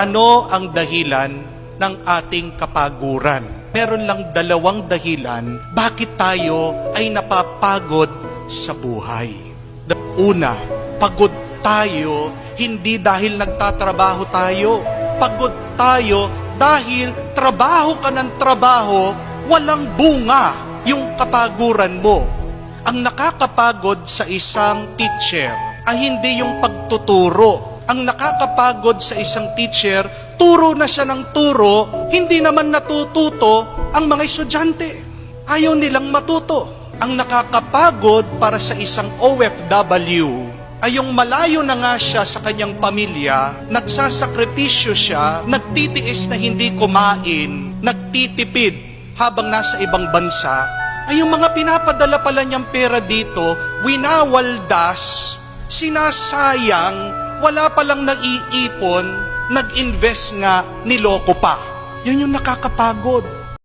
Ano ang dahilan ng ating kapaguran? Meron lang dalawang dahilan bakit tayo ay napapagod sa buhay. Una, pagod tayo hindi dahil nagtatrabaho tayo. Pagod tayo dahil trabaho ka ng trabaho, walang bunga yung kapaguran mo. Ang nakakapagod sa isang teacher ay hindi yung pagtuturo. Ang nakakapagod sa isang teacher, turo na siya ng turo, hindi naman natututo ang mga estudyante. Ayaw nilang matuto. Ang nakakapagod para sa isang OFW ay yung malayo na nga siya sa kanyang pamilya, nagsasakripisyo siya, nagtitiis na hindi kumain, nagtitipid habang nasa ibang bansa, ay yung mga pinapadala pala niyang pera dito, winawaldas, sinasayang, wala palang nag-iipon, nag-invest nga, niloko pa. Yan yung nakakapagod.